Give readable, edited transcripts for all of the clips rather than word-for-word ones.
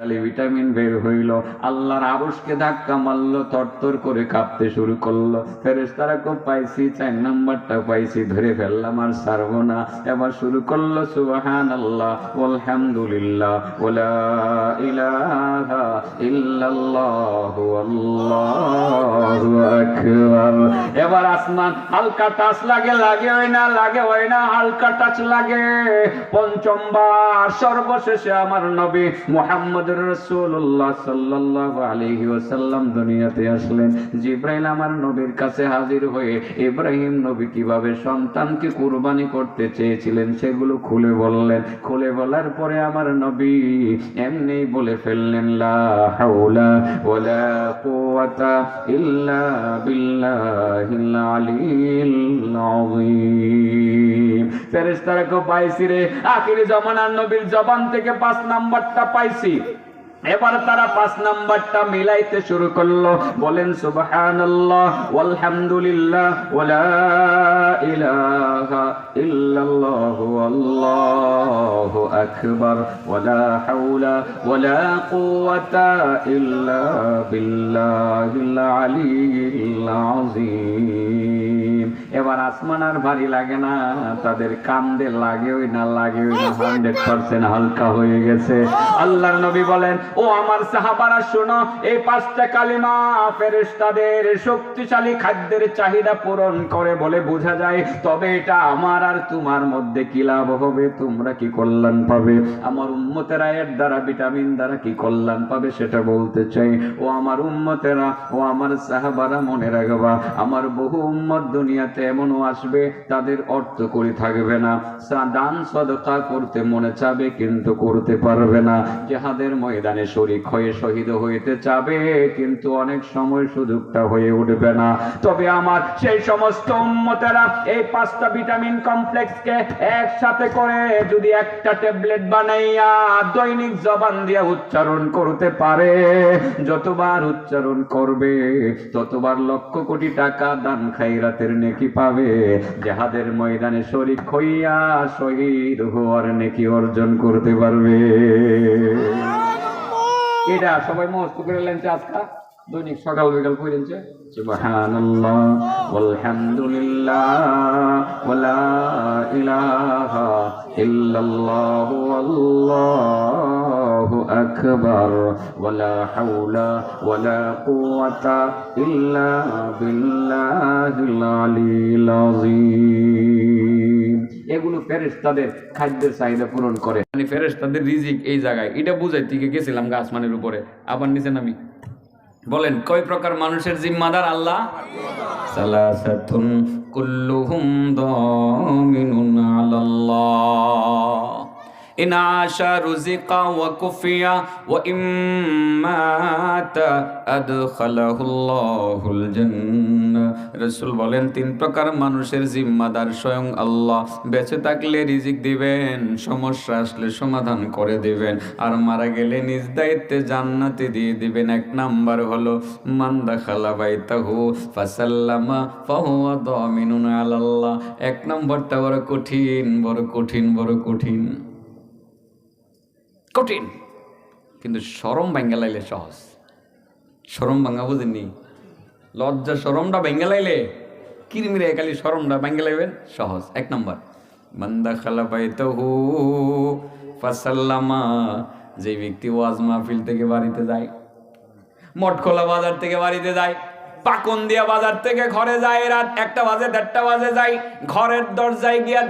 Vitamin বের হইল, আল্লাহর আরশকে ধাক্কা মারলো, তরতর করে কাঁপতে শুরু করলো। ফেরেশতারা খুব পাইছি, 4 নাম্বারটা পাইছি, ধরে ফেললাম, আর ছাড়বো না। এবার শুরু করলো সুবহানাল্লাহ আলহামদুলিল্লাহ ওয়ালা ইলাহা ইল্লাল্লাহু আল্লাহু আকবার। এবার আসমান হালকা টাচ লাগে, লাগে হয় না, লাগে হয় না, হালকা টাচ লাগে। পঞ্চমবার সর্বশেষে আমার নবী মুহাম্মদ রাসূলুল্লাহ সাল্লাল্লাহু আলাইহি ওয়াসাল্লাম দুনিয়াতে আসলেন। জিবরাইল আমার নবীর কাছে হাজির হয়ে ইব্রাহিম নবী কিভাবে সন্তানকে কুরবানি করতে চেয়েছিলেন সেগুলো খুলে বললেন। খুলে বলার পরে আমার নবী এমনি বলে ফেললেন, লা হাওলা ওয়ালা কুওয়াতা ইল্লা বিল্লাহিল আলিয়্যিল আযীম। ফেরেশতারা কো পাইছি রে, আখিরি জামানার নবীর জবান থেকে 5 নাম্বারটা পাইছি। এবার তারা 5 নাম্বারটা মিলাইতে শুরু করলো। বলেন সুবহানাল্লাহ ওয়ালহামদুলিল্লাহ ওয়ালা ইলাহা ইল্লাল্লাহু আল্লাহু আকবার ওয়ালা হাওলা ওয়ালা কুওয়াতা ইল্লা বিল্লাহিল আলিয়্যিল আযীম। এবার আসমান আর ভারী লাগে না, তাদের কান্দে লাগে ওই না, লাগে ওই না, 100% হালকা হয়ে গেছে। আল্লাহর নবী বলেন, ও আমার সাহাবারা শোনো, এই 5টা কালিমা ফেরেশতাদের শক্তিশালী খাদ্যের চাহিদা পূরণ করে বলে বোঝা যায়। তবে এটা আমার আর তোমার মধ্যে কি লাভ হবে, তোমরা কি কল্যাণ পাবে, আমার উম্মতেরা এর দ্বারা ভিটামিন দ্বারা কি কল্যাণ পাবে সেটা বলতে চাই। ও আমার উম্মতেরা, ও আমার সাহাবারা, মনে রাখবা, আমার বহু উম্মত দুনিয়াতে এমনও আসবে তাদের অর্থ করি থাকবে না, দান সদকা করতে মনে চাবে কিন্তু করতে পারবে না, জিহাদের ময়দানে শরীক হয়ে শহীদ হইতে চাবে কিন্তু অনেক সময় সুযোগটা হয়ে উঠবে না। তবে আমার সেই সমস্ত উম্মতেরা এই 5টা ভিটামিন কমপ্লেক্সকে একসাথে করে যদি একটা ট্যাবলেট বানাইয়া দৈনিক জবান দিয়ে উচ্চারণ করতে পারে, যতবার উচ্চারণ করবে ততবার লক্ষ কোটি টাকা দান খায়রাতের নেকি পাবে, জিহাদের ময়দানে শরীক হইয়া শহীদ হওয়ার নেকি অর্জন করতে পারবে। এটা সবাই মুখস্থ করে লেনছে, আজকা দৈনিক সকাল বিকাল পড়েছে সুবহানাল্লাহ ওয়ালহামদুলিল্লাহ ওয়ালা ইলাহা ইল্লাল্লাহু আল্লাহু আকবার ওয়ালা হাওলা ওয়ালা কুওয়াতা ইল্লা বিল্লাহিল আলিয়্যিল আযীম। এগুলো ফেরেশতাদের খাদ্যের চাহিদা পূরণ করে, মানে ফেরেশতাদের রিজিক এই জায়গায়। এটা বুঝাই থেকে গেছিলাম আসমানের উপরে, আবার নিচে নামি। বলেন কয় প্রকার মানুষের জিম্মাদার আল্লাহ? সালাসাতুন কুল্লুহুম দামিনুন আলাল্লাহ ইন আশা রুজিকা ওয়া কুফিয়া ওয়া ইম্মাতা আদখালাহুল্লাহুল জান্নাহ। রাসূল বলেন 3 প্রকার মানুষের জিম্মাদার স্বয়ং আল্লাহ। বেঁচে থাকলে রিজিক দিবেন, সমস্যা আসলে সমাধান করে দিবেন, আর মারা গেলে নিজ দায়িত্বে জান্নাতে দিয়ে দিবেন। 1 নাম্বার হলো মান দাখালা বাইতাহু ফাসাল্লামা ফাহুয়া দামিনুন আলাল্লাহ। 1 নম্বরটা বড় কঠিন, বড় কঠিন, বড় কঠিন, কঠিন, কিন্তু শরম ভাঙ্গা লাইলে সহজ। শরম ভাঙ্গা বুঝেননি? লজ্জা শরমটা ভাঙ্গা লাইলে কিরমিরে খালি শরমটা ভাঙ্গা লাইবেন সহজ। 1 নম্বর মান দাখালা বাইতাহু ফাসাল্লামা। যে ব্যক্তি ওয়াজ মাহফিল থেকে বাড়িতে যায়, মঠখোলা বাজার থেকে বাড়িতে যায়, পাকন দিয়া বাজার থেকে ঘরে যায়, রাত 1টা বাজে 1:30টা বাজে যায়, ঘরের দরজায় গিয়া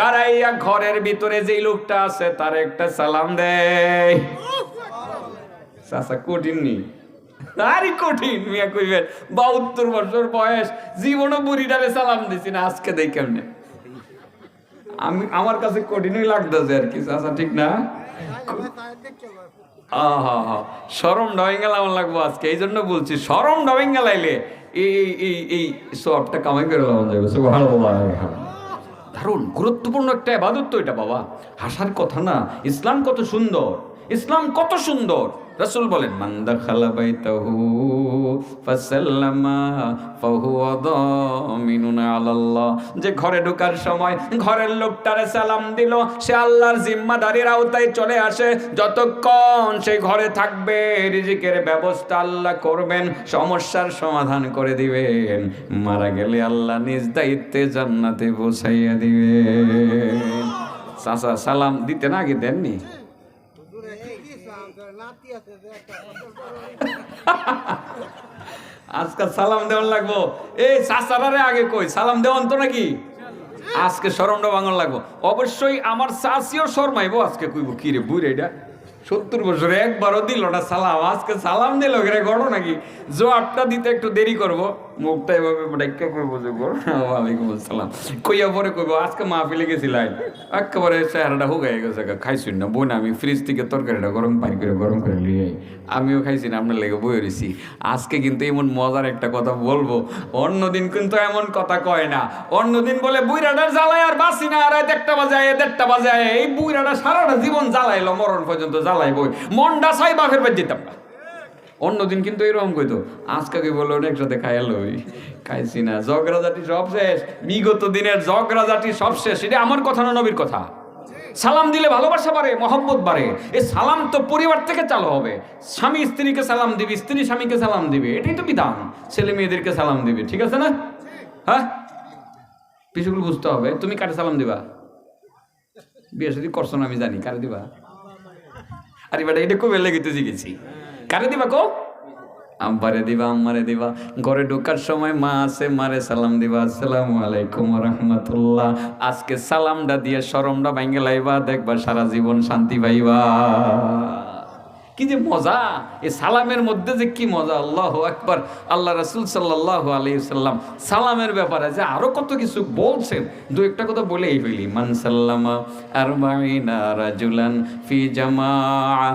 দাঁড়াইয়া ঘরের ভিতরে যেই লোকটা আছে তার একটা সালাম দেয়। চাচা কঠিন নি? আরে কঠিন মিয়া কইবেন, 72 বছর বয়স, জীবনও বুড়িটারে সালাম দিছি না, আজকে দেই কেমনে। আমার কাছে কঠিনই লাগতেছে আর কি চাচা, ঠিক না? শরম ডাইঙ্গা লাগবো আজকে, এই জন্য বলছি শরম ডাইঙ্গা লাইলে এই সবটা কামাই করে লাগানো যাবে। সুবহানাল্লাহ। দারুণ গুরুত্বপূর্ণ একটা ইবাদত তো এটা বাবা, হাসার কথা না। ইসলাম কত সুন্দর, ইসলাম কত সুন্দর। রাসূল বলেন মান দাখালা বাইতাহু ফাসাল্লামা ফাহুয়া দামিনুন আলাল্লাহ, যে ঘরে ঢোকার সময় ঘরের লোকটারে সালাম দিল সে আল্লাহর জিম্মাদারির আওতায় চলে আসে। যতক্ষণ সেই ঘরে থাকবে রিজিকের ব্যবস্থা আল্লাহ করবেন, সমস্যার সমাধান করে দিবেন। মারা গেলে আল্লাহ নিজ দায়িত্বে জান্নাতে পৌঁছাইয়া দিবেন। চাচা সালাম দিতে না আগে দেননি? আজকাল সালাম দেওয়ান লাগবো। এই চাচারারে আগে কই সালাম দেওয়ান তো নাকি আজকে শরমটা ভাঙন লাগবো। অবশ্যই আমার চাচিও শরমাইবো আজকে, কইব কি রে বুড়ে এটা 70 বছরে একবারও দিল না সালাম, আজকে সালাম দিল রে গড়ো নাকি। জবাবটা দিতে একটু দেরি করবো, মুখটা এভাবে ডাক্কা করবো যে ওয়ালাইকুম আসসালাম কইয়া পরে কইবো আজকে মাহফিলে গেছিলাম একেবারে চেহারাটা হুগাই গেছে, খাইছি না বোন, আমি ফ্রিজ থেকে তরকারিটা গরম পানি করে গরম করে নিয়ে আমিও খাইছি না, আপনার লেগে বই রয়েছি। আজকে কিন্তু এমন মজার একটা কথা বলবো, অন্যদিন কিন্তু এমন কথা কয় না। অন্যদিন বলে বুইরাটার জ্বালায় আর বাসি না, আর 1টা বাজে 1:30 বাজে, এই বুইরাটা সারাটা জীবন জ্বালাইলো, মরণ পর্যন্ত জ্বালাইবই, মনটা চাই বাপের বাদ দিতাম না। অন্যদিন কিন্তু এরকম কইতো, আজকে কি বললো একসাথে খাইলো, খাইছি না, ঝগড়াঝাটি সব শেষ, বিগত দিনের ঝগড়াঝাটি সব শেষ। এটা আমার কথা না, নবীর কথা। সালাম দিলে ভালোবাসা বাড়ে, মহব্বত বাড়ে। এই সালাম তো পরিবার থেকে চালু হবে। স্বামী স্ত্রীকে সালাম দিবে, স্ত্রী স্বামীকে সালাম দিবে, এটাই তো বিধান। ছেলে মেয়েদেরকে সালাম দিবে, ঠিক আছে না? হ্যাঁ, বিষয়গুলো বুঝতে হবে। তুমি কারে সালাম দিবা? বিয়ে শাদী করছো না আমি জানি, কারে দিবা? আরে বেটা এটা খুব লেগেতে শিখেছি, কারে দিবা কো? আব্বারে দিবা, আম্মারে দিবা। ঘরে ঢোকার সময় মা আছে, মারে সালাম দিবা, আসসালামু আলাইকুম ওয়া রাহমাতুল্লাহ। আজকে সালামটা দিয়ে শরমটা ভাঙে লাইবা, দেখবা সারা জীবন শান্তি পাইবা। কি যে মজা এই সালামের মধ্যে, যে কি মজা! আল্লাহু আকবার। আল্লাহ রাসূল সাল্লাল্লাহু আলাইহি ওয়াসাল্লাম সালামের ব্যাপারে যে আরো কত কিছু বলছেন, দু একটা কথা বলেই ফেলি। মান সাল্লামা আরবাঈনা রাজুলান ফি জামাআ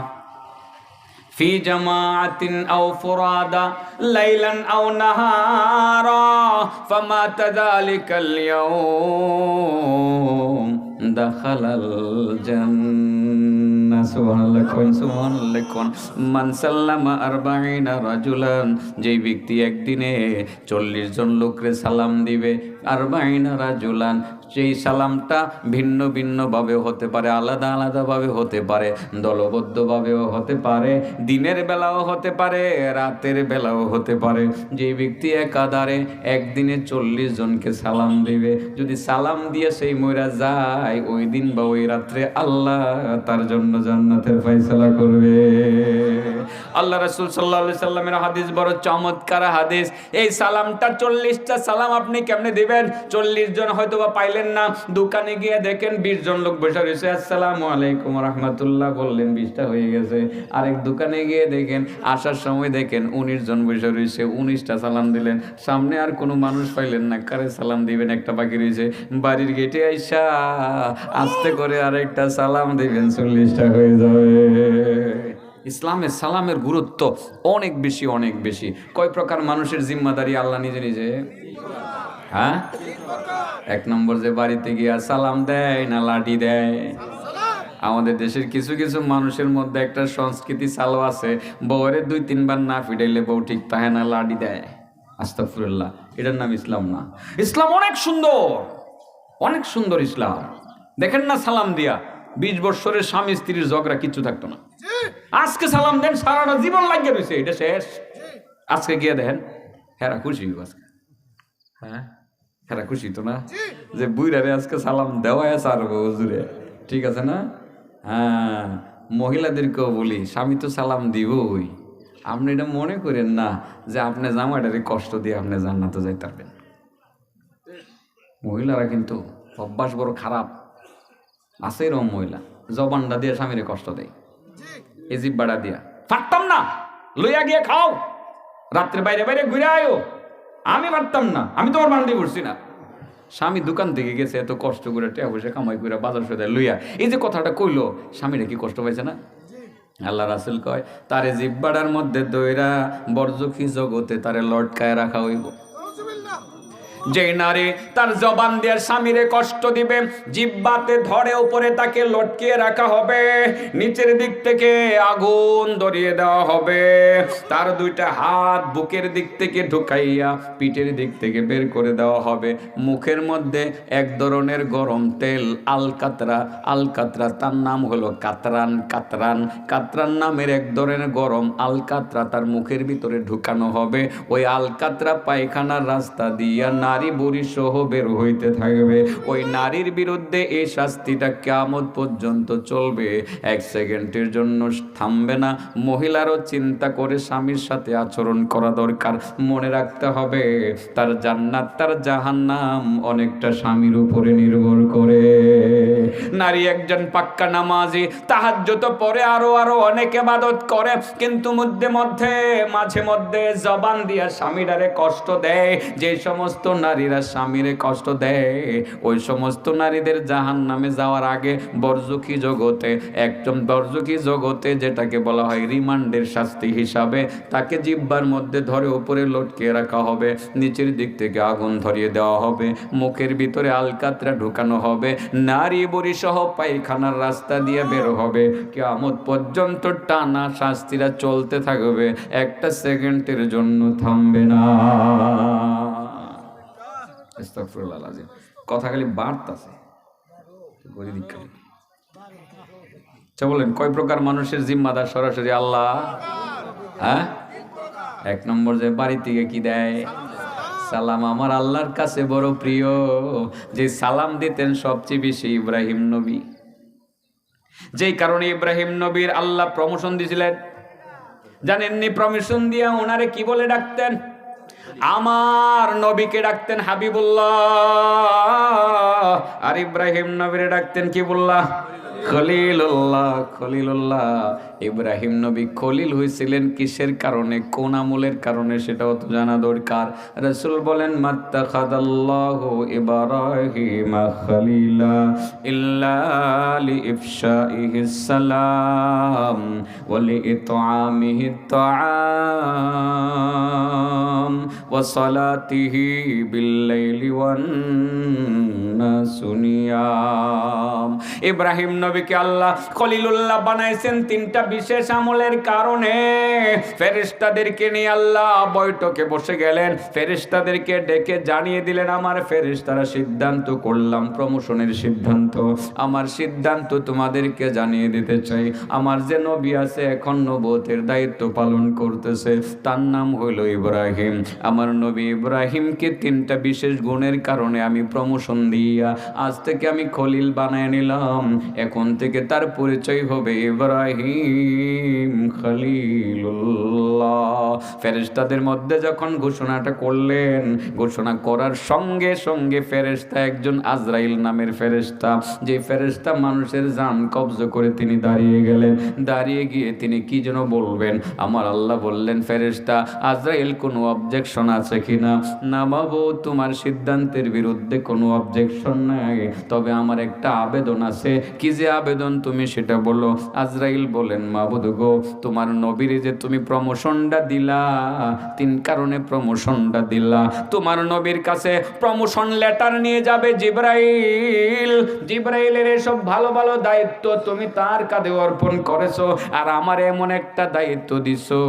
في جماعة أو فرادى ليلا أو نهارا فمات ذلك اليوم دخل الجنة সুবহানাল্লাহ কোন সুবহানাল্লাহ কোন মান সাল্লামা 40 রাজুলান, যেই ব্যক্তি একদিনে 40 জন লোকরে সালাম দিবে, 40 রাজুলান, সেই সালামটা ভিন্ন ভিন্ন ভাবে হতে পারে, আলাদা আলাদা ভাবে হতে পারে, দলবদ্ধ ভাবেও হতে পারে, দিনের বেলাও হতে পারে, রাতের বেলাও হতে পারে। যে ব্যক্তি একাধারে একদিনে 40 জনকে সালাম দিবে, যদি সালাম দিয়ে সেই মইরা যায়, ওই দিন বা ওই রাত্রে আল্লাহ তার জন্য জান্নাতের ফয়সালা করবে। আল্লাহ রাসূল সাল্লাল্লাহু আলাইহি সাল্লামের হাদিস বড় চমৎকার হাদিস। এই সালামটা 40টা সালাম আপনি কেমনে দিবেন? 40 জন হয়তো বা পাইলেন না, দোকানে গিয়ে দেখেন 20 জন লোক বসে রয়েছে, আসসালামু আলাইকুম ওয়া রাহমাতুল্লাহ বললেন, 20টা হয়ে গেছে। আরেক দোকানে গিয়ে দেখেন, আসার সময় দেখেন 19 জন বসে রয়েছে, 19টা সালাম দিলেন। সামনে আর কোনো মানুষ পাইলেন না, কারে সালাম দিবেন? একটা বাকি রয়েছে। বাড়ির গেটে আইসা আস্তে করে আরেকটা সালাম দিবেন, 40টা হয়ে যাবে। ইসলামে সালামের গুরুত্ব অনেক বেশি, অনেক বেশি। কয় প্রকার মানুষের জিম্মাদারি আল্লাহ নিজে নিজে, হ্যাঁ? 1 নম্বর, যে বাড়িতে গিয়া সালাম দেয় না লাঠি দেয়। আমাদের দেশের কিছু কিছু মানুষের মধ্যে একটা সংস্কৃতি চালু আছে, বউরে 2-3 বার না ফিটাইলে বউ ঠিক তাহে না, লাঠি দেয়। আস্তাগফিরুল্লাহ, এটার নাম ইসলাম না। ইসলাম অনেক সুন্দর, অনেক সুন্দর ইসলাম। দেখেন না সালাম দিয়া 20 বছরের স্বামী স্ত্রীর ঝগড়া কিচ্ছু থাকতো না। আজকে সালাম দেন, সারাটা জীবন লাগিয়ে রয়েছে, এটা শেষ। আজকে গিয়ে দেখেন হেরা খুশি আজকে, হ্যাঁ হেরা খুশি তো না, যে বুইরারে আজকে সালাম দেওয়া আছে আর হুজুরে, ঠিক আছে না? হ্যাঁ, মহিলাদেরকেও বলি, স্বামী তো সালাম দিবই, আপনি এটা মনে করেন না যে আপনি জামাইটারে কষ্ট দিয়ে আপনি জান্নাতে যাইতে পারবেন। মহিলারা কিন্তু অভ্যাস বড় খারাপ আছে, এরকম মহিলা জবানটা দিয়ে স্বামীরে কষ্ট দেয়, এই জিব্বাটা দিয়া, পারতাম না লইয়া গিয়ে খাও, রাত্রে বাইরে বাইরে ঘুরে আয়ো, আমি পারতাম না, আমি তোমার বান্ডি করছি না। স্বামী দোকান থেকে গেছে, এত কষ্ট করে টাকা পয়সা কামাই করে বাজার সদায় লইয়া, এই যে কথাটা কইলো, স্বামীরা কি কষ্ট পাইছে না? আল্লাহ রাসূল কয়, তারে জিব্বাটার মধ্যে দইরা বরজখী জগতে তারে লটকায় রাখা হইব। যে নারী তার জবান দিয়ে স্বামীরে কষ্ট দিবে, জিহ্বাতে ধরে উপরে তাকে লটকিয়ে রাখা হবে, নিচের দিক থেকে আগুন ধরিয়ে দেওয়া হবে, তার দুইটা হাত বুকের দিক থেকে ঢুকাইয়া পিঠের দিক থেকে বের করে দেওয়া হবে, মুখের মধ্যে এক ধরনের গরম তেল আলকাতরা, আলকাতরা তার নাম হলো কাতরান, কাতরান, কাতরান নামের এক ধরনের গরম আলকাতরা তার মুখের ভিতরে ঢুকানো হবে। ওই আলকাতরা পায়খানার রাস্তা দিয়া নারী বুড়ি সহ বের হইতে থাকবে। ওই নারীর বিরুদ্ধে এই শাস্তিটা কিয়ামত পর্যন্ত চলবে, এক সেকেন্ডের জন্য থামবে না। মহিলারও চিন্তা করে স্বামীর সাথে আচরণ করা দরকার। মনে রাখতে হবে তার জান্নাত তার জাহান্নাম অনেকটা স্বামীর উপরে নির্ভর করে। নারী একজন পাক্কা নামাজি, তাহাজ্জুদ পড়ে, আরো অনেক ইবাদত করে, কিন্তু মাঝে মধ্যে জবান দিয়া স্বামীরারে কষ্ট দেয়। যে সমস্ত নারীরা স্বামীরে কষ্ট দেয় ওই সমস্ত নারীদের জাহান্নামে যাওয়ার আগে বরজুকি জগতে, একদম বরজুকি জগতে যেটাকে বলা হয় রিমান্ডের শাস্তি হিসাবে, তাকে জিহ্বার মধ্যে ধরে উপরে লটকে রাখা হবে, নিচের দিক থেকে আগুন ধরিয়ে দেওয়া হবে, মুখের ভিতরে আলকাতরা ঢুকানো হবে, নারী বুড়ি সহ পায়খানার রাস্তা দিয়ে বের হবে। কিয়ামত পর্যন্ত টানা শাস্তিরা চলতে থাকবে, একটা সেকেন্ডের জন্য থামবে না। আস্তাগফিরুল্লাহ আযীম। কথা খালি বাড়তাছে, আচ্ছা বলেন কয় প্রকার মানুষের জিম্মাদার সরাসরি আল্লাহ? হ্যাঁ, এক নম্বর যে বাড়ি থেকে কি দেয়? সালাম। আমার আল্লাহর কাছে বড় প্রিয় যে সালাম দিতেন সবচেয়ে বেশি ইব্রাহিম নবী, যেই কারণে ইব্রাহিম নবীর আল্লাহ প্রমোশন দিয়েছিলেন। জানেননি প্রমোশন দিয়া ওনারে কি বলে ডাকতেন? আমার নবীকে ডাকতেন হাবিবুল্লাহ, আর ইব্রাহিম নবীরে ডাকতেন কি বললাহ? খলিলুল্লাহ। খলিলুল্লাহ। ইব্রাহিম নবী খলিল হয়েছিলেন কিসের কারণে, কোন আমলের কারণে, সেটাও তো জানা দরকার। রাসূল বলেন মাত্তাখাদাল্লাহু ইব্রাহিমা খলিলা ইল্লা লিইফশাইহিস সালাম ওয়া লিইতআমিহিত তাআম ওয়া সালাতিহি বিল-লাইলি ওয়ান-নাসু নিয়াম। ইব্রাহিম নবীকে আল্লাহ খলিলুল্লাহ বানাইছেন তিনটা বিশেষ আমলের কারণে। ফেরেশতাদেরকে নিয়ে আল্লাহ বৈঠকে বসে গেলেন, ফেরেশতাদেরকে ডেকে জানিয়ে দিলেন আমার ফেরেশতারা সিদ্ধান্ত করলাম, প্রমোশনের সিদ্ধান্ত, আমার সিদ্ধান্ত তোমাদেরকে জানিয়ে দিতে চাই। আমার যে নবী আছে এখন নবুয়তের দায়িত্ব পালন করতেছে, তার নাম হইল ইব্রাহিম। আমার নবী ইব্রাহিমকে তিনটা বিশেষ গুণের কারণে আমি প্রমোশন দিয়া আজ থেকে আমি খলিল বানায় নিলাম। এখন থেকে তার পরিচয় হবে ইব্রাহিম খলিলুল্লাহ। ফেরেশতাদের মধ্যে যখন ঘোষণাটা করলেন, ঘোষণা করার সঙ্গে সঙ্গে ফেরেশতা একজন আজরাইল নামের ফেরেশতা, যে ফেরেশতা মানুষের জান কবজ করে তিনি দাঁড়িয়ে গেলেন। দাঁড়িয়ে গিয়ে তিনি কি যেন বলবেন, আমার আল্লাহ বললেন ফেরেশতা আজরাইল কোনো অবজেকশন আছে কিনা? না বাবু, তোমার সিদ্ধান্তের বিরুদ্ধে কোনো অবজেকশন নাই, তবে আমার একটা আবেদন আছে। কি যে আবেদন তুমি সেটা বলো। আজরাইল বলেন মাবুদ গো, তোমার নবীর যে তুমি প্রমোশনটা দিলা, তিন কারণে প্রমোশনটা দিলা। তোমার নবীর কাছে প্রমোশন লেটার নিয়ে যাবে জিবরাইল, জিবরাইলের এসব ভালো ভালো দায়িত্ব তুমি তার কাঁধে অর্পণ করেছো, আর আমার এমন একটা দায়িত্ব দিছো,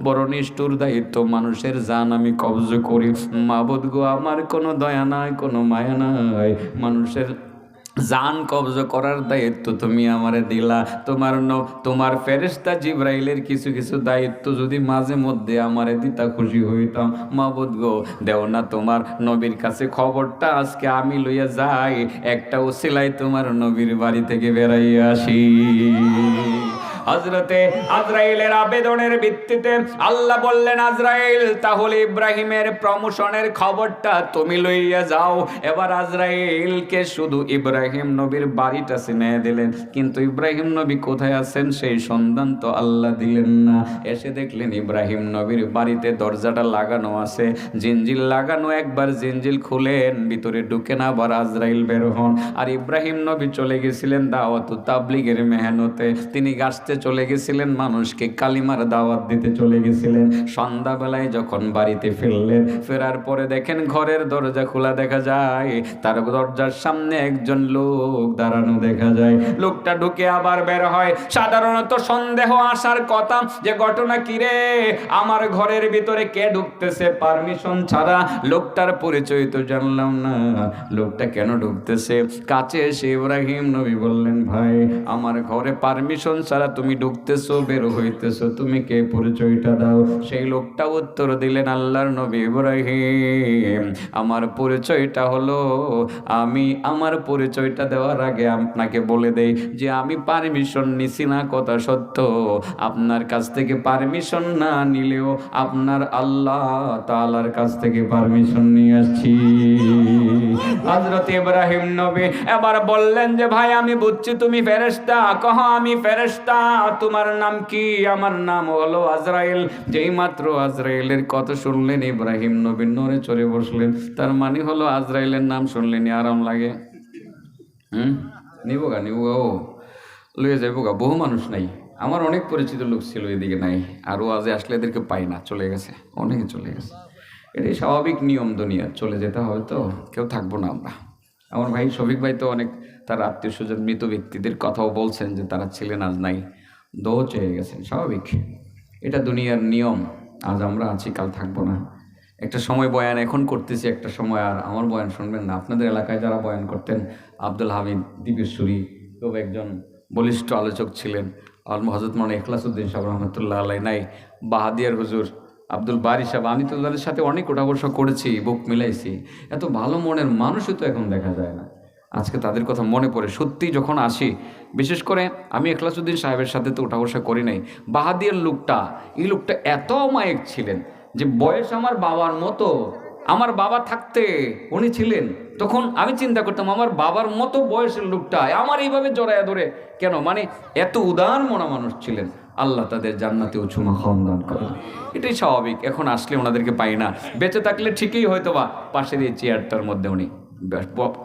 বড় নিষ্ঠুর দায়িত্ব, মানুষের জান আমি কবজ করি। মাবুদ গো, আমার কোনো দয়া নাই, কোনো মায়া নাই, মানুষের জান কবজ করার দায়িত্ব তুমি আমারে দিলা। তোমার ফেরেশতা জিবরাইলের কিছু কিছু দায়িত্ব যদি মাঝে মধ্যে আমারে দিতা খুশি হইতাম। মাবুদ গো, দেও না তোমার নবীর কাছে খবরটা, আজকে আমি লইয়া যাই, একটা ওসিলায় তোমার নবীর বাড়ি থেকে বেরাইয়া আসি। হযরতে আজরাইলের আবেদনের ভিত্তিতে আল্লাহ বললেন আজরাইল তাহলে ইব্রাহিমের প্রমোশনের খবরটা তুমি লইয়া যাও। এবার আজরাইলকে শুধু ইব্রাহিম নবীর বাড়িটা চিনিয়ে দিলেন, কিন্তু ইব্রাহিম নবী কোথায় আছেন সেই সন্ধান তো আল্লাহ দিলেন না। এসে দেখলেন ইব্রাহিম নবীর বাড়িতে দরজাটা লাগানো আছে, জিনজিল লাগানো। একবার জিনজিল খুলেন, ভিতরে ঢুকে না, আবার আজরাইল বের হন। আর ইব্রাহিম নবী চলে গেছিলেন দাওয়াত তাবলীগের মেহনতে, তিনি গাছতে রাস্তায় চলে গেছিলেন, মানুষকে কালিমার দাওয়াত দিতে চলে গেছিলেন। সন্ধ্যাবেলায় যখন বাড়িতে ফিরলেন, ফেরার পরে দেখেন ঘরের দরজা খোলা দেখা যায়, তার দরজার সামনে একজন লোক দাঁড়ানো দেখা যায়। লোকটা ঢুকে আবার বের হয়। সাধারণত সন্দেহ আসার কথা যে ঘটনা কি রে, আমার ঘরের ভিতরে কে ঢুকতেছে পারমিশন ছাড়া, লোকটার পরিচয় তো জানলাম না, লোকটা কেন ঢুকতেছে? কাছে এসে ইব্রাহিম নবী বললেন, ভাই আমার ঘরে পারমিশন ছাড়া তুমি ঢুকতেছো, বের হইতেছো, তুমি কে, পরিচয়টা দাও। সেই লোকটা উত্তর দিলেন, আল্লাহর নবী ইব্রাহিম, আমার পরিচয়টা হলো, আমি আমার পরিচয়টা দেওয়ার আগে আপনাকে বলে দেই যে আমি পারমিশন নিছি না কথা সত্য, আপনার কাছ থেকে পারমিশন না নিলেও আপনার আল্লাহ তাআলার কাছ থেকে পারমিশন নিয়ে আসছি। হযরত ইব্রাহিম নবী এবার বললেন যে ভাই আমি বুঝছি তুমি ফেরেশতা। কহ আমি ফেরেশতা, তোমার নাম কি? আমার নাম হলো আজরাইল। যেই মাত্র আজরাইলের কথা শুনলেন ইব্রাহিম নবী নড়ে চড়ে বসলেন। তার মানে হলো আজরাইলের নাম শুনলেন আরাম লাগে। নিবগা ও লয়ে যাইব গা, বহু মানুষ নাই। আমার অনেক পরিচিত লোক ছিল এদিকে নাই, আরও আজে আসলে এদেরকে পাই না, চলে গেছে, অনেকে চলে গেছে। এটাই স্বাভাবিক নিয়ম দুনিয়ার, চলে যেতে হবে তো, কেউ থাকবো না আমরা। আমার ভাই শফিক ভাই তো অনেক তার আত্মীয় স্বজন মৃত ব্যক্তিদের কথাও বলছেন যে তারা ছিলেন, আজ নাই, দো চেয়ে গেছেন, স্বাভাবিক, এটা দুনিয়ার নিয়ম। আজ আমরা আছি, কাল থাকবো না। একটা সময় বয়ান এখন করতেছি, একটা সময় আর আমার বয়ান শুনবেন না। আপনাদের এলাকায় যারা বয়ান করতেন, আব্দুল হামিদ দিবেশ্বরী কেউ একজন বলিষ্ঠ আলোচক ছিলেন, হযরত মাওলানা ইখলাসউদ্দিন সাহেব রহমতুল্লাহ আলাইহি নাই, বাহাদিয়ার হুজুর আব্দুল বারী সাহেব, আমি তো তাদের সাথে অনেক ওঠা বসা করেছি, বুক মিলাইছি। এত ভালো মনের মানুষই তো এখন দেখা যায় না। আজকে তাদের কথা মনে পড়ে সত্যি যখন আসি, বিশেষ করে আমি ইখলাসউদ্দিন সাহেবের সাথে তো ওঠা বসা করি নাই। বাহাদিয়ার লোকটা, এই লোকটা এত অমায়িক ছিলেন যে বয়স আমার বাবার মতো, আমার বাবা থাকতে উনি ছিলেন, তখন আমি চিন্তা করতাম আমার বাবার মতো বয়সের লোকটা আমার এইভাবে জড়ায়া ধরে কেন, মানে এত উদার মনা মানুষ ছিলেন। আল্লাহ তাদের জান্নাতে উঁচু মাকাম দান করেন, এটাই স্বাভাবিক। এখন আসলে ওনাদেরকে পাই না, বেঁচে থাকলে ঠিকই হয়তো বা পাশের এই চেয়ারটার মধ্যে উনি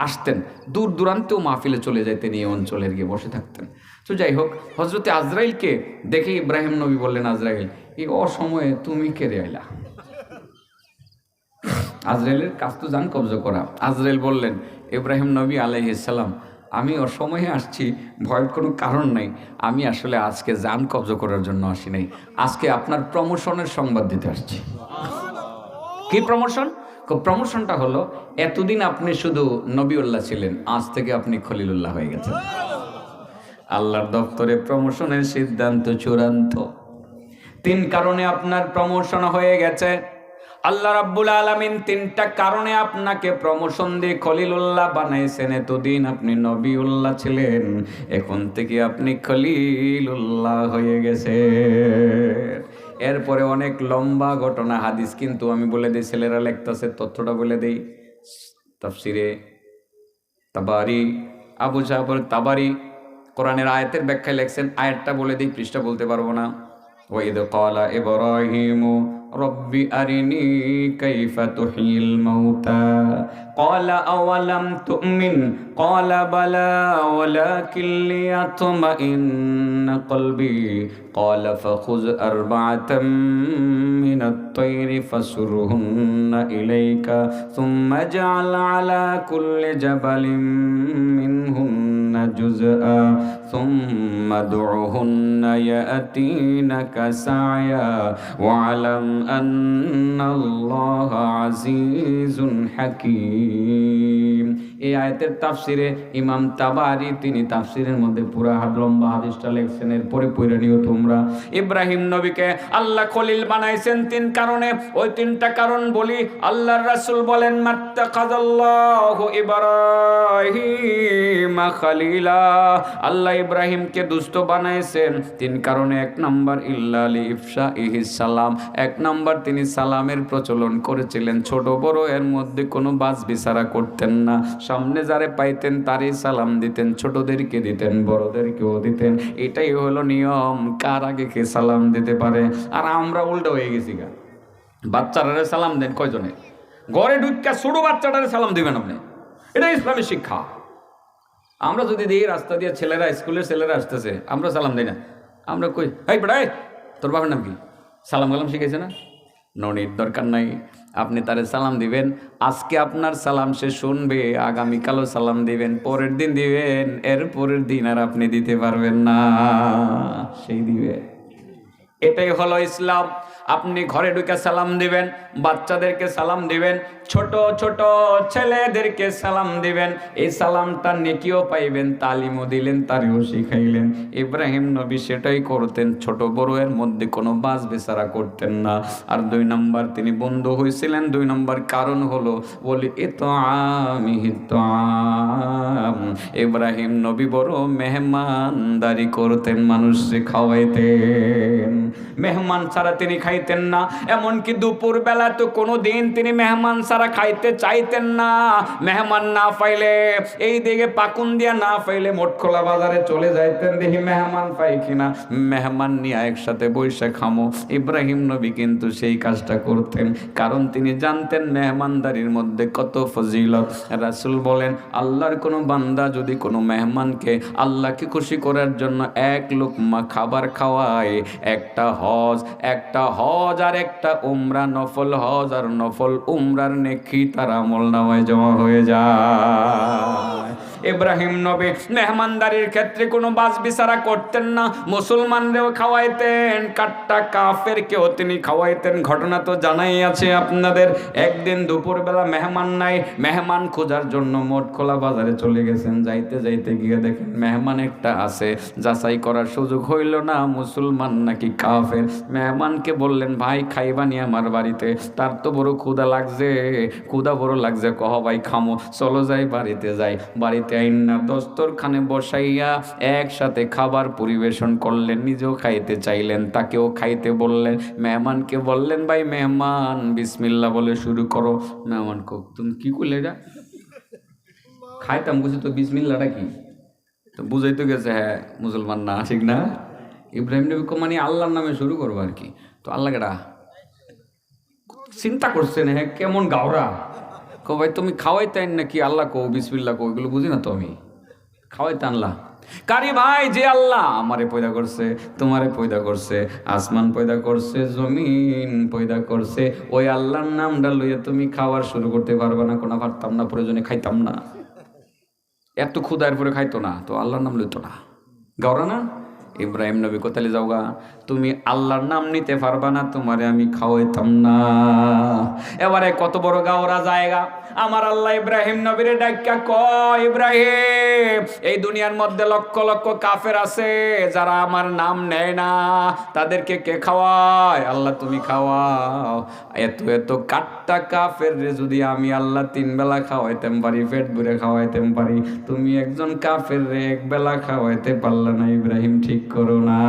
আসতেন, দূর দূরান্তেও মাহফিলে চলে যাইতেন, এই অঞ্চলের গিয়ে বসে থাকতেন। তো যাই হোক, হযরতে আজরাইলকে দেখে ইব্রাহিম নবী বললেন, আজরাইল এই অসময়ে তুমি কেড়ে আইলা? আজরাইলের কাজ তো জান কবজা করা। আজরাইল বললেন, ইব্রাহিম নবী আলাইহিস সালাম, আমি অসময়ে আসছি, ভয়ের কোনো কারণ নাই, আমি আসলে আজকে জান কবজা করার জন্য আসি নাই, আজকে আপনার প্রমোশনের সংবাদ দিতে আসছি। কি প্রমোশন? প্রমোশনটা হলো, এতদিন আপনি শুধু নবীউল্লাহ ছিলেন, আজ থেকে আপনি খলিলুল্লাহ হয়ে গেছেন। আল্লাহর দপ্তরে প্রমোশনের সিদ্ধান্ত চূড়ান্ত। 3 কারণে আপনার প্রমোশন হয়ে গেছে। আল্লাহ রাব্বুল আলামিন 3টা কারণে আপনাকে প্রমোশন দিয়ে খলিলুল্লাহ বানাইছেন। এতদিন আপনি নবীউল্লাহ ছিলেন, এখন থেকে আপনি খলিলুল্লাহ হয়ে গেছেন। এরপরে অনেক লম্বা ঘটনা, হাদিস কিন্তু আমি বলে দিই, ছেলেরা লেখতেছে, তথ্যটা বলে দেই। তাফসিরে তাবারি, আবু জাফর তাবারি কোরআনের আয়াতের ব্যাখ্যায় লেখছেন, আয়াতটা বলে দিই, পৃষ্ঠা বলতে পারবো না। ওয়াইদ ক্বালা ইব্রাহিমু রব্বি আরিনি কাইফা তুহিল মাউতা ক্বালা আওয়ালাম তুমিন ক্বালা বালা ওয়ালাকিন লিয়াতমাইন্না কলবি ক্বালা ফাখুয আরবাআতাম মিনাত তায়রি ফাসুরহুন্না ইলাইকা সুম্মা জাআল আলা কুল্লি জাবালিন মিনহুন্না জুজআ সুম্মা দু'হুন্না ইয়াতিনাকা সা'য়া ওয়া'লাম আন্নাল্লাহা আজিজুন হাকীম। এই আয়াতের তাফসিরে ইমাম তাবারি তিনি তাফসিরের মধ্যে পুরা লম্বা হাদিসটা লেখছেন, এরপরে পড়ে নিও তোমরা। ইব্রাহিম নবীকে আল্লাহ খলিল বানাইছেন 3 কারণে। ওই 3টা কারণ বলি। আল্লাহর রাসূল বলেন, মাত্তাকাযাল্লাহু ইব্রাহিম খলিলা, আল্লাহ ইব্রাহিমকে দুষ্ট বানাইছেন 3 কারণে। 1 নাম্বার ইল্লা লিইফশাইহিস সালাম, 1 নাম্বার তিনি সালামের প্রচলন করেছিলেন, ছোট বড় এর মধ্যে কোনো বাছ বিচারা করতেন না, সামনে যারে পাইতেন তারই সালাম দিতেন, ছোটদেরকে দিতেন, বড়দেরকেও দিতেন। এটাই হলো নিয়ম, কার আগে কে সালাম দিতে পারে। আর আমরা উল্টো হয়ে গেছি গা, বাচ্চাটারে সালাম দেন কয়জনে? ঘরে ঢুকা ছোট বাচ্চাটারে সালাম দিবেন আপনি, এটা ইসলামী শিক্ষা। আমরা যদি দিই রাস্তা দিয়ে ছেলেরা, স্কুলের ছেলেরা আসতেছে, আমরা সালাম দিই না, আমরা কই এই বেড়াই তোর বাবার নাম কি, সালাম কালাম শিখেছে না? ননির দরকার নাই, আপনি তারে সালাম দিবেন। আজকে আপনার সালাম সে শুনবে, আগামীকালও সালাম দিবেন, পরের দিন দিবেন, এর পরের দিন আর আপনি দিতে পারবেন না, সেই দিবে। এটাই হলো ইসলাম। আপনি ঘরে ঢুকে সালাম দিবেন, বাচ্চাদেরকে সালাম দিবেন, ছোট ছোট ছেলেদেরকে সালাম দিবেন। এই সালামটা নেকিও পাইবেন, তালিমও দিলেন, তারেও শিখাইলেন। ইব্রাহিম নবী সেটাই করতেন, ছোট বড় এর মধ্যে কোনো বাস বেচারা করতেন না। আর 2 নম্বর তিনি বন্ধু হয়েছিলেন। 2 নম্বর কারণ হলো বলি ইব্রাহিম নবী বড় মেহমানদারি করতেন, মানুষকে খাওয়াইতেন। মেহমান ছাড়া তিনি খাইতেন না। এমনকি দুপুর বেলা তো কোনো দিন তিনি মেহমান ছাড়া খাইতে চাইতেন না। মেহমান না পাইলে এই দিকে পাকুন দিয়া না পাইলে মোটখোলা বাজারে চলে যাইতেন, দেখি মেহমান পাই কিনা, মেহমান নিয়ে একসাথে বৈশা খামো। ইব্রাহিম নবী কিন্তু সেই কাজটা করতেন, কারণ তিনি জানতেন মেহমানদারির মধ্যে কত ফজিলত। রাসূল বলেন, আল্লাহর কোনো বান্দা যদি কোনো মেহমানকে আল্লাহকে খুশি করার জন্য 1 লোকমা খাবার খাওয়ায়, একটা হজ আর একটা উমরা, নফল হজ আর নফল উমরার নেকি তার আমলনামায় জমা হয়ে যায়। ইব্রাহিম নবী মেহমানদারির ক্ষেত্রে কোনো বাস বিচারা করতেন না। মুসলমানদেরও খাওয়াইতেন, কাট্টা কাফেরকেও তিনি খাওয়াইতেন। ঘটনা তো জানাই আছে আপনাদের। একদিন দুপুরবেলা মেহমান নাই, মেহমান খোঁজার জন্য মোটখোলা বাজারে চলে গেছেন। যাইতে যাইতে গিয়ে দেখেন মেহমান একটা আছে, যাচাই করার সুযোগ হইল না মুসলমান নাকি কাফের। মেহমানকে বললেন, ভাই খাইবানি আমার বাড়িতে? তার তো বড় ক্ষুধা লাগছে, ক্ষুধা বড় লাগছে। কহ ভাই খামো, চলো যাই বাড়িতে যাই। বাড়িতে আইনা দস্তরখানে বসাইয়া একসাথে খাবার পরিবেশন করলেন, নিজেও খাইতে চাইলেন, তাকেও খাইতে বললেন। মেহমানকে বললেন, ভাই মেহমান বিসমিল্লাহ বলে শুরু করো। মেহমান কো, তুমি কি করলে এটা? খাইতাম বুঝি তো বিসমিল্লাহটা কি? তো বুঝাইতে গেছে হ্যাঁ মুসলমান না, ঠিক না? ইব্রাহিম নবী মানে আল্লাহর নামে শুরু করবো আর কি। তো আল্লাহ কেডা চিন্তা করছেন, হ্যাঁ কেমন গাওরা। কো ভাই তুমি খাওয়াইতে আইন নাকি? আল্লাহ কো বিসমিল্লাহ কো, এগুলো বুঝি না তো আমি। খাওয়াইতে আনলা কারি ভাই? যে আল্লাহ আমারে পয়দা করছে, তোমারে পয়দা করছে, আসমান পয়দা করছে, জমিন পয়দা করছে, ওই আল্লাহর নামটা লইয়া তুমি খাওয়ার শুরু করতে পারবা না? কোনা পারতাম না, প্রয়োজনে খাইতাম না। এত ক্ষুদার পরে খাইতো না তো আল্লাহর নাম লইতো না, গাওরা না? ইব্রাহিম নবী কোথায় যাওগা? তুমি আল্লাহর নাম নিতে পারবা না, তোমারে আমি খাওয়াইতাম না। এবারে কত বড় গাওরা জায়গা। আমার আল্লাহ ইব্রাহিম নবীরে ডাক্কা কয়, ইব্রাহিম এই দুনিয়ার মধ্যে লক্ষ লক্ষ কাফের আছে যারা আমার নাম নেয় না, তাদেরকে কে খাওয়ায়? আল্লাহ তুমি খাওয়াও। এত এত কাট্টা কাফের রে যদি আমি আল্লাহ 3 বেলা খাওয়াইতেম পারি, পেট ভরে খাওয়াইতেম পারি, তুমি একজন কাফের রে 1 বেলা খাওয়াইতে পারলা না। ইব্রাহিম ঠিক করো না।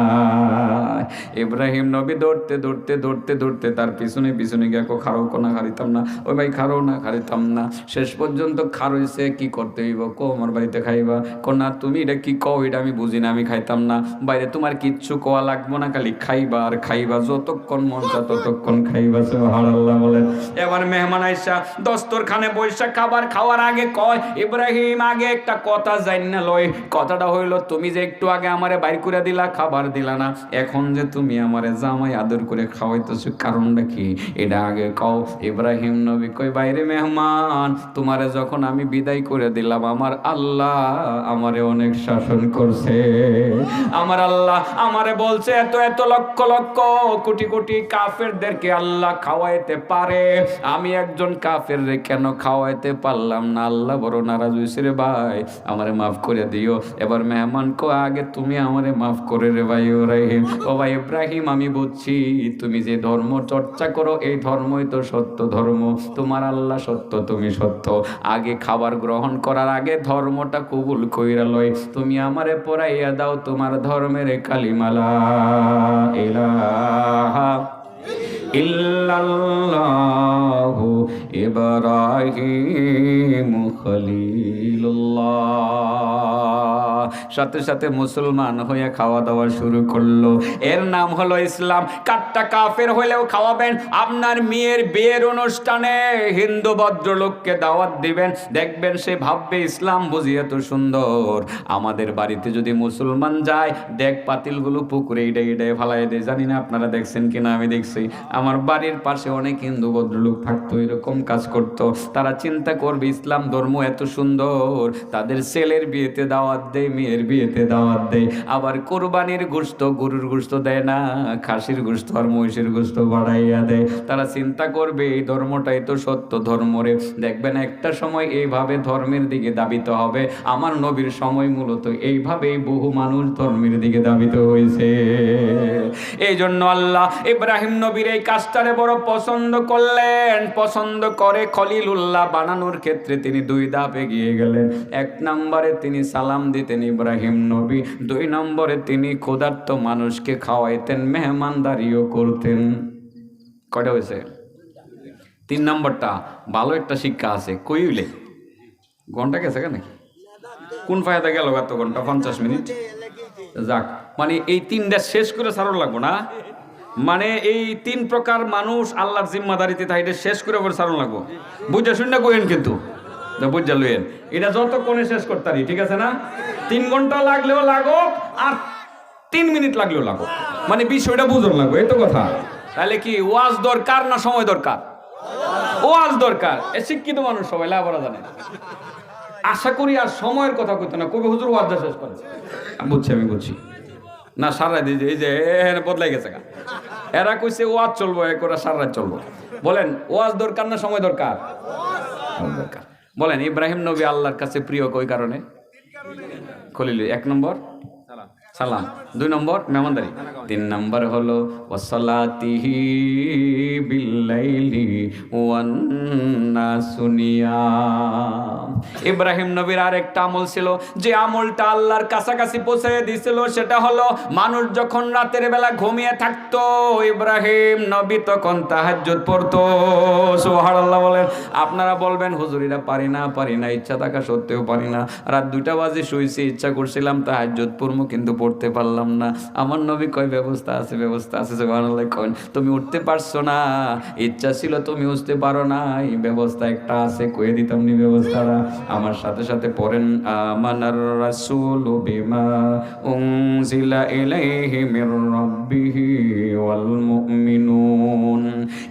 ইব্রাহিম নবী দৌড়তে দৌড়তে দৌড়তে দৌড়তে তার পিছনে পিছনে গিয়ে খারো কোনা খারিতাম না, ওই ভাই খারো না, খারিতাম না। শেষ পর্যন্ত খারইছে, কি করতে হইব? কো আমার বাড়িতে খাইবা? কো না তুমি এটা কি কও, এটা আমি বুঝি না, আমি খাইতাম না। বাইরে তোমার কিচ্ছু কোয়া লাগবো না, খালি খাইবা আর খাইবা, যতক্ষণ মন চায় ততক্ষণ খাইবা। সুবহানাল্লাহ বলেন। এবার মেহমান আইসা দস্তরখানে বৈশা খাবার খাওয়ার আগে কয়, ইব্রাহিম আগে একটা কথা জানি না লয়। কথাটা হইল, তুমি যে একটু আগে আমারে বাইর করে দিলা, খাবার দিলা না, এখন যে তুমি আমারে জামাই আদর করে খাওয়াইতেছো, কারণটা কি? এটা আগে কও। ইব্রাহিম নবী কই, বাইরে মেহমান, তোমারে যখন আমি বিদায় করে দিলাম, আমার আল্লাহ আমারে অনেক শাসন করছে। আমার আল্লাহ আমারে বলছে, এত এত লক্ষ লক্ষ কোটি কোটি কাফেরদেরকে আল্লাহ খাওয়াইতে পারে, আমি একজন কাফের রে কেন খাওয়াইতে পারলাম না? আল্লাহ বড় নারাজ হইছে রে ভাই, আমারে মাফ করে দিও। এবার মেহমান কো, আগে তুমি আমারে মাফ করে রে ভাই ইব্রাহিম। ও ভাই ইব্রাহিম, আমি বুঝছি তুমি যে ধর্ম চর্চা করো, এই ধর্মই তো সত্য ধর্ম, তোমার আল্লাহ সত্য, তুমি সত্য। আগে খাবার গ্রহণ করার আগে ধর্মটা কবুল কইরা লই, তুমি আমারে পড়াইয়া দাও তোমার ধর্মের কালিমা লা ইলাহা ইল্লাল্লাহু ইব্রাহিম খলিলুল্লাহ। সাথে সাথে মুসলমান হয়ে খাওয়া দাওয়া শুরু করলো। এর নাম হলো ইসলাম। কাট্টা কাফের হলেও খাওয়াবেন। আপনার মেয়ের বিয়ের অনুষ্ঠানে হিন্দু ভদ্রলোককে দাওয়াত দিবেন, দেখবেন সে ভাববে ইসলাম বুঝি এত সুন্দর। আমাদের বাড়িতে যদি মুসলমান যায়, দেখ পাতিলগুলো পুকুরে ইডে ফালাই দেয়। জানি না আপনারা দেখছেন কিনা, আমি দেখছি। আমার বাড়ির পাশে অনেক হিন্দু ভদ্রলোক থাকতো, এরকম কাজ করতো। তারা চিন্তা করবে ইসলাম ধর্ম এত সুন্দর, তাদের ছেলের বিয়েতে দাওয়াত দেয়, মেয়ের বিয়েতে দাওয়াত দেয়। আবার কোরবানির গোশত, গরুর গোশত দেয় না, খাসির গোশত আর মহিষের গোশত বাড়াইয়া দেয়। তারা চিন্তা করবে এই ধর্মটাই তো সত্য ধর্ম রে। দেখবেন একটা সময় এইভাবে ধর্মের দিকে দাবিত হবে। আমার নবীর সময় মূলত এইভাবেই বহু মানুষ ধর্মের দিকে দাবিত হয়েছে। এই জন্য আল্লাহ ইব্রাহিম নবীর এই কাজটারে বড় পছন্দ করলেন। পছন্দ করে খলিলুল্লাহ বানানোর ক্ষেত্রে তিনি 2 ধাপ এগিয়ে গেলেন। 1 নম্বরে তিনি সালাম দিতেন ইব্রাহিম নবী, 2 নম্বরে তিনি ক্ষুধার্ত মানুষকে খাওয়াইতেন, মেহমানদারিও করতেন। কয়টা হয়েছে? 3 নম্বরটা ভালো একটা শিক্ষা আছে। কইলে ঘন্টা গেছে কেন নাকি? কোন ফায়দা গেল এত ঘন্টা 50 মিনিট? যাক, মানে এই 3টা শেষ করে ছাড়ো লাগবো না। মানে এই 3 প্রকার মানুষ আল্লাহর জিম্মাদারিতে তাই এটা শেষ করে পরে ছাড়ো লাগবো। বুঝা শুনে কইেন কিন্তু বুঝা লইয়েন, এটা যত কোণে শেষ করতারি, ঠিক আছে না? 3 ঘন্টা লাগলেও লাগো আর 3 মিনিট লাগলেও লাগো, মানে বিষয়টা বুঝুন লাগবে, এই তো কথা। তাহলে কি ওয়াজ দরকার না সময় দরকার? ওয়াজ দরকার। এ শিক্ষিত মানুষ সবাই লাভরা জানে। আশা করি আর সময়ের কথা কইতো না, কবি হুজুর ওয়াজটা শেষ করে। বুঝছি, আমি বুঝছি না। সারা দিয়ে এই যে বদলাই গেছে গা, এরা কইছে ওয়াজ চলবো, একরা সারা চলবো। বলেন ওয়াজ দরকার না সময় দরকার? দরকার। বলেন ইব্রাহিম নবী আল্লাহর কাছে প্রিয় কই কারণে? খলিল। 1 নম্বর সালাম, 2 নম্বর মেহমানদারি, 3 নম্বর হলো ওয়াসালাতিহি বিল্লাইলি ওয়ান নাসু নিয়াম। ইব্রাহিম নবীর আরেকটা আমল ছিল, যে আমলটা আল্লাহর কাছাকাছি পৌঁছে দিয়েছিল, সেটা হলো মানুষ যখন রাতের বেলা ঘুমিয়ে থাকতো, ইব্রাহিম নবী তখন তাহাজ্জুদ পড়তো। সুবহানাল্লাহ বলেন। আপনারা বলবেন হুজুরিরা পারি না, ইচ্ছা থাকা সত্ত্বেও পারি না। রাত 2টা বাজে শুয়েছি, ইচ্ছা করছিলাম তাহাজ্জুদ পড়বো, কিন্তু পড়তে পারলাম না। আমার নবী কয় ব্যবস্থা আছে, ব্যবস্থা আছে। সুবহানাল্লাহ কয়, তুমি উঠতে পারছো না, ইচ্ছা ছিল তুমি উঠতে পারো না, এই ব্যবস্থা একটা আছে, কয়ে দিতাম নি ব্যবস্থাটা। আমার সাথে সাথে পড়েন, আমানার রাসূলু বিমা উনজিলা ইলাইহি মির রাব্বিহি ওয়াল মুমিনুন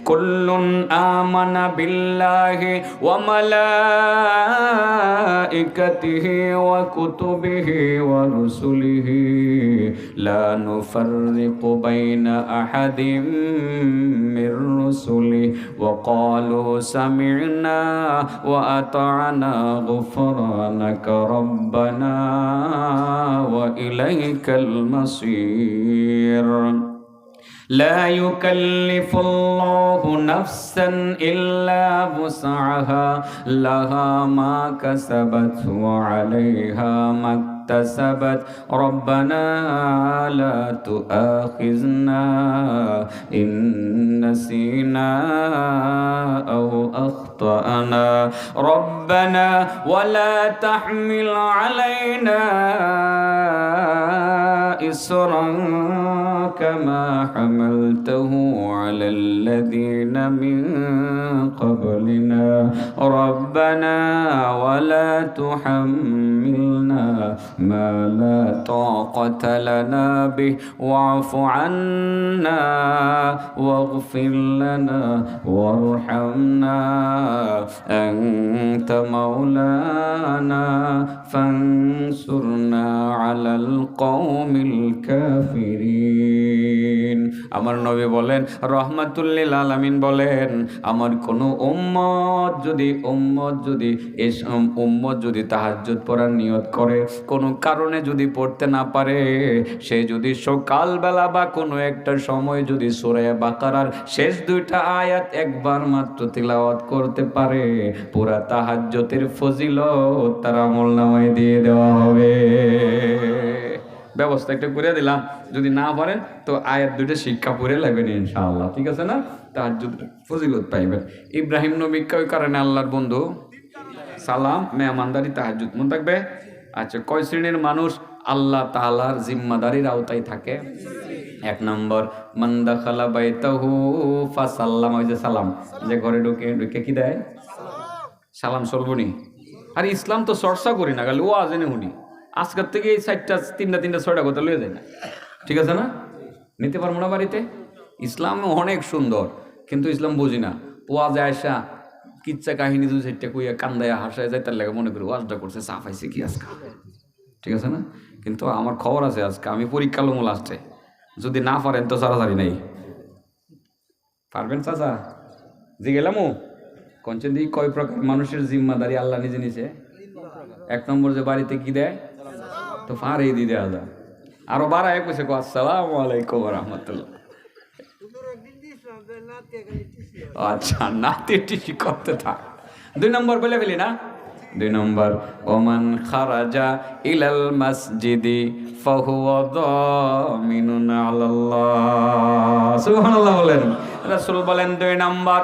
কুল্লুন আমানা বিল্লাহি ওয়া মালাইকাতিহি ওয়া কুতুবিহি ওয়া রুসুলিহি লা নুফাররিকু বাইনা আহাদিম মির রুসুলিহি ওয়া ক্বালু সামি'না ওয়া আতা'না গুফরানাকা রাব্বানা ওয়া ইলাইকাল মাসীর। لا يكلف الله نفسا إلا وسعها لها ما كسبت وعليها ما اكتسبت ربنا لا تؤاخذنا إن نسينا أو أخطأنا ربنا ولا تحمل علينا إصرا كما حملته على الذين من قبلنا ربنا ولا تحملنا ما لا طاقة لنا به واعف عنا واغفر لنا وارحمنا أنت مولانا فانصرنا على القوم الكافرين। আমার নবী বলেন, রহমাতুল্লিল আলামিন বলেন, আমার কোন উম্মত যদি তাহাজ্জুদ পড়ার নিয়ত করে, কোন কারণে যদি পড়তে না পারে, সে যদি সকালবেলা বা কোনো একটা সময় যদি সূরা বাকারার শেষ 2টা আয়াত একবার মাত্র তিলাওয়াত করতে পারে, পুরা তাহাজ্জুদের ফজিলত তার আমলনামায় দিয়ে দেওয়া হবে। ব্যবস্থা একটা করে দিলাম, যদি না পারেন তো আয়াত 2টা শিক্ষা পড়ে লাগবেন ইনশাআল্লাহ, ঠিক আছে না? তাহাজ্জুদ ফজিলত পাইবেন। ইব্রাহিম নবী কয় কারণে আল্লাহর বন্ধু? সালাম, মেহমানদারি, তাহাজ্জুদ। মনে থাকবে? আচ্ছা, কয় শ্রেণীর মানুষ আল্লাহ তাআলার জিম্মাদারির আওতায় থাকে। এক নম্বর, মান দাখালা বাইতাহু ফাসাল্লাম, ওই যে সালাম, যে ঘরে ঢুকে কি দেয়? সালাম চলবনি। আর ইসলাম তো চর্চা করি না, খালি ও আজেনে শুনি। আজকের থেকে এই সাইডটা তিনটা ছয়টা কথা লয়ে যায় না, ঠিক আছে না? নিতে পারবো না বাড়িতে? ইসলাম অনেক সুন্দর, কিন্তু ইসলাম বুঝি না। ওয়াজে আয়সা কিচ্ছা কাহিনী দুই চারটা কইয়া কান্দায়া হাসায় যায়, তার লাগে মনে করি ওয়াজটা করছে, চা পাইছে কি আজকে, ঠিক আছে না? কিন্তু আমার খবর আছে, আজকে আমি পরীক্ষা লমু লাস্টে, যদি না পারেন তো সারাসারি নাই। পারবেন চাচা? জি গেলামু কঞ্চন দি কয় প্রকার মানুষের জিম্মাদারি আল্লাহ নিজে নিছে? এক নম্বর, যে বাড়িতে কি দেয় তো ফারেই দিয়ে দেওয়া যায়। আরো বাড়ায় কইছে আসসালামু আলাইকুম ওয়া রাহমাতুল্লাহ। আচ্ছা, নাতি টিসি করতে থাক। 2 নম্বর বলে ফেলি না? 2 নম্বর, ওমান খারাজা ইলাল মসজিদি ফাহুয়া দামিনুন আলাল্লাহ। সুবহানাল্লাহ বলেন। রাসূল বলেন 2 নম্বর,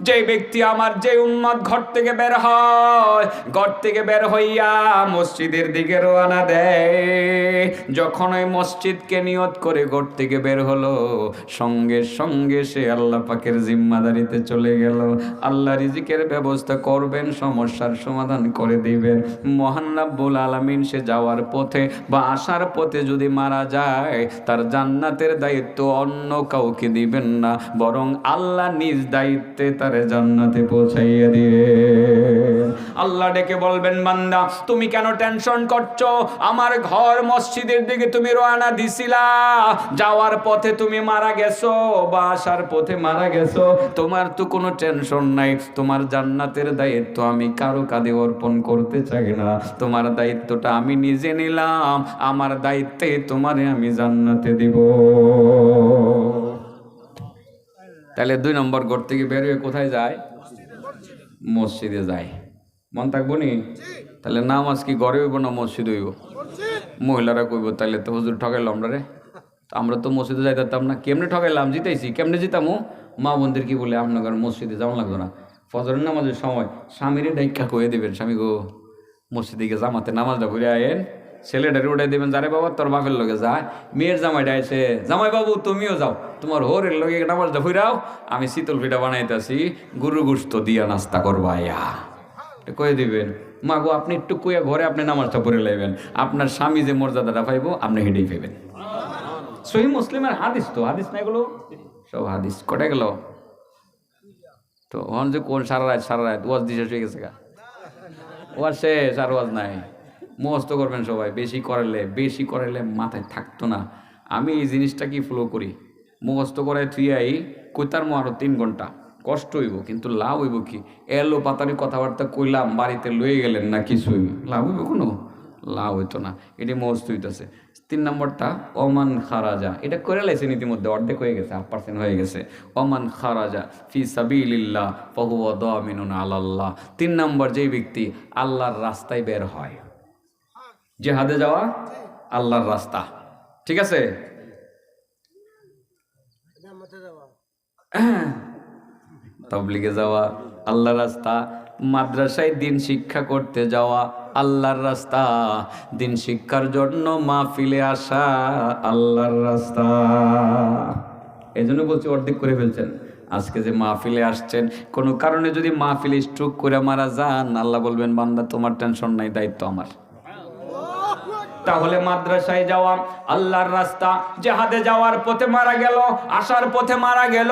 যে ব্যক্তি আমার যে উম্মত ঘর থেকে বের হয়, ঘর থেকে বের হইয়া মসজিদের দিকে রওনা দেয়, যখন ওই মসজিদকে নিয়ত করে ঘর থেকে বের হলো, সঙ্গে সঙ্গে সে আল্লাহ পাকের জিম্মাদারিতে চলে গেল। আল্লাহ রিজিকের ব্যবস্থা করবেন, সমস্যার সমাধান করে দিবেন। মহান রব্বুল আলামিন সে যাওয়ার পথে বা আসার পথে যদি মারা যায়, তার জান্নাতের দায়িত্ব অন্য কাউকে দিবেন না, বরং আল্লাহ নিজ দায়িত্বে তারে জান্নাতে পৌঁছাইয়া দিবে। আল্লাহ ডেকে বলবেন, বান্দা তুমি কেন টেনশন করছো? আমার ঘর মসজিদের দিকে তুমি রওনা দিছিলা, যাওয়ার পথে তুমি মারা গেছো বা আসার পথে মারা গেছো, তোমার তো কোনো টেনশন নাই। তোমার জান্নাতের দায়িত্ব আমি কারো কাঁধে অর্পণ করতে চাই না, তোমার দায়িত্বটা আমি নিজে নিলাম, আমার দায়িত্বে তোমারে আমি জান্নাতে দিব। তাহলে 2 নম্বর ঘর থেকে বের হয়ে কোথায় যায়? মসজিদে যায়। মন থাকবো নি? তাহলে নামাজ কি ঘরে হইব না মসজিদ হইব? মহিলারা কইব তাহলে তো হুজুর ঠকাইলো আমরা রে, আমরা তো মসজিদে যাইতাম না। কেমনে ঠকাইলাম? জিতাইছি কেমনে জিতামু? মা বোনদের কি বলে আপনার মসজিদে যাওয়া লাগতো না, ফজরের নামাজের সময় স্বামীরে ডাইকা কয়ে দেবেন, স্বামী গো মসজিদে গিয়ে জামাতে নামাজটা ঘুরে আয়েন, ছেলেটারে উঠাই দেবেন, যারে বাবা তোর বাপের লগে যায়। মেয়ের জামাইটা এসে, জামাই বাবু তুমিও যাও, তোমার হোরের লগে নামাজটা ঘুরাও, আমি শীতল পিঠা বানাইতেছি, গরু গোশত দিয়া নাস্তা করবা ইয়া কয়ে দিবেন। মা গো আপনি একটু কইয়া ঘরে আপনি নামাজটা পড়ে লাইবেন, আপনার স্বামী যে মর্যাদাটা পাইব আপনি হেঁটেই পাইবেন। সহিহ মুসলিমের হাদিস, তো হাদিস না এগুলো সব হাদিস। কটে গেল তো হন যে কোন সারা রাত ওয়াজ দিশে হয়ে গেছে গা, ওয়াজ শেষ আর ওয়াজ নাই। মুখস্থ করবেন সবাই, বেশি করাইলে মাথায় থাকতো না। আমি এই জিনিসটা কি ফলো করি, মুখস্থ করাই থুইয়াই কইতার মো আরো 3 ঘন্টা, কষ্ট হইব কিন্তু লাভ হইব কি? এলো পাতারি কথাবার্তা কইলাম, বাড়িতে লয়ে গেলেন না, কিছুই লাভ হইব? কোনো লাভ হইতো না। এটি মুখস্থ হইতেছে। 3 নম্বরটা ওমান খারাজা, এটা করে লাইছেন ইতিমধ্যে, অর্ধেক হয়ে গেছে, 8% হয়ে গেছে। ওমান খারাজা ফি সাবিলিল্লাহ ফাহুয়া দামিনুন আলাল্লাহ। 3 নম্বর, যেই ব্যক্তি আল্লাহর রাস্তায় বের হয়, জিহাদে যাওয়া আল্লাহর রাস্তা, ঠিক আছে? তাবলীগে যাওয়া আল্লাহর রাস্তা, মাদ্রাসায় দিন শিক্ষা করতে যাওয়া আল্লাহর রাস্তা, দিন শিক্ষার জন্য মাহফিলে আসা আল্লাহর রাস্তা। এই জন্য বলছি অর্ধেক করে ফেলছেন। আজকে যে মাহফিলে আসছেন, কোনো কারণে যদি মাহফিলে স্ট্রোক করে মারা যান, আল্লাহ বলবেন বান্দা তোমার টেনশন নাই, দায়িত্ব আমার। তাহলে মাদ্রাসায় যাওয়া আল্লাহর রাস্তা, জিহাদে যাওয়ার পথে মারা গেল, আসার পথে মারা গেল,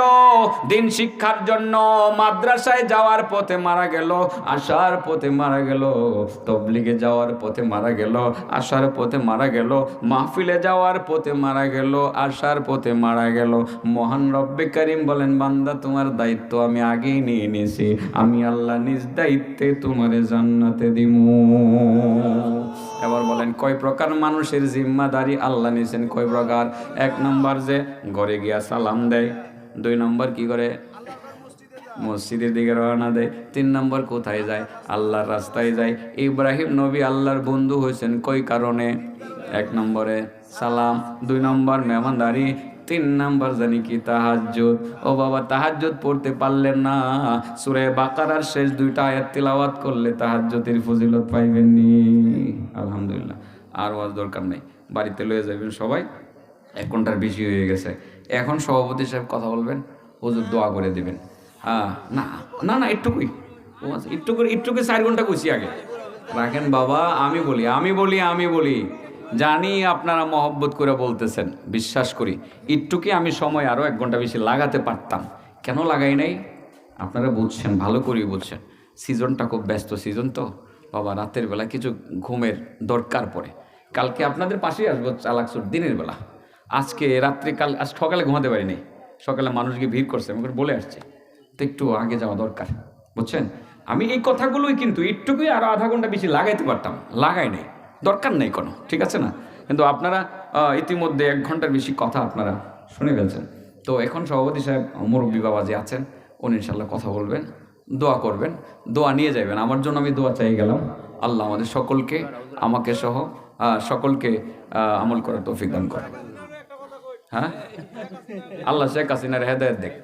দিন শিক্ষার জন্য মাদ্রাসায় যাওয়ার পথে মারা গেল, আসার পথে মারা গেল, তাবলীগে যাওয়ার পথে মারা গেল, আসার পথে মারা গেল, মাহফিলে যাওয়ার পথে মারা গেল, আসার পথে মারা গেল। মহান রব্বে কারীম বলেন বান্দা তোমার দায়িত্ব আমি আগেই নিয়ে নিয়েছি, আমি আল্লাহ নিজ দায়িত্বে তোমারে জান্নাতে দিমু। এবার বলেন কয় প্রকার মানুষের জিম্মাদারি আল্লাহ নিয়েছেন? কয় প্রকার? 1 নম্বর, যে ঘরে গিয়া সালাম দেয়। 2 নম্বর, কি করে? মসজিদের দিকে রওনা দেয়। 3 নম্বর, কোথায় যায়? আল্লাহর রাস্তায় যায়। ইব্রাহিম নবী আল্লাহর বন্ধু হয়েছেন কয় কারণে? 1 নম্বরে সালাম, 2 নম্বর মেহমানদারি, 3 নম্বর জানি কি? তাহাজ্জুদ। ও বাবা, তাহাজ্জুদ পড়তে পারলেন না, সূরা বাকারার শেষ 2টা আয়াত তিলাওয়াত করলে তাহাজ্জুদের ফজিলত পাইবেন নি। আলহামদুলিল্লাহ, আর ওয়াজ দরকার নেই। বাড়িতে লয়ে যাবেন সবাই। 1 ঘন্টার বেশি হয়ে গেছে। এখন সভাপতি সাহেব কথা বলবেন, হুজুর দোয়া করে দিবেন। হ্যাঁ, না না না, একটুকুই, ও আচ্ছা, একটুকু 4 ঘন্টা কইছি আগে। রাখেন বাবা, আমি বলি জানি আপনারা মহব্বত করে বলতেছেন, বিশ্বাস করি একটুকি আমি সময় আরও 1 ঘন্টা বেশি লাগাতে পারতাম। কেন লাগাই নাই আপনারা বুঝছেন, ভালো করেই বুঝছেন। সিজনটা খুব ব্যস্ত সিজন তো বাবা, রাতের বেলা কিছু ঘুমের দরকার পড়ে। কালকে আপনাদের পাশেই আসবো চালাকসুর দিনের বেলা। আজকে রাত্রে আজ সকালে ঘুমাতে পারিনি, সকালে মানুষ গিয়ে ভিড় করছে, আমি বলে আসছি তো একটু আগে যাওয়া দরকার, বুঝছেন। আমি এই কথাগুলোই কিন্তু একটুকুই আরো আধা ঘন্টা বেশি লাগাইতে পারতাম, লাগাই নাই, দরকার নেই কোনো, ঠিক আছে না। কিন্তু আপনারা ইতিমধ্যে 1 ঘন্টার বেশি কথা আপনারা শুনে ফেলছেন। তো এখন সভাপতি সাহেব মুরব্বী বাবা যে আছেন, উনি ইনশাল্লাহ কথা বলবেন, দোয়া করবেন, দোয়া নিয়ে যাবেন। আমার জন্য আমি দোয়া চাই গেলাম। আল্লাহ আমাদের সকলকে, আমাকে সহ সকলকে আমল করার তৌফিক দান করে। হ্যাঁ, আল্লাহ শেখ হাসিনার হেদায়েত দেখ।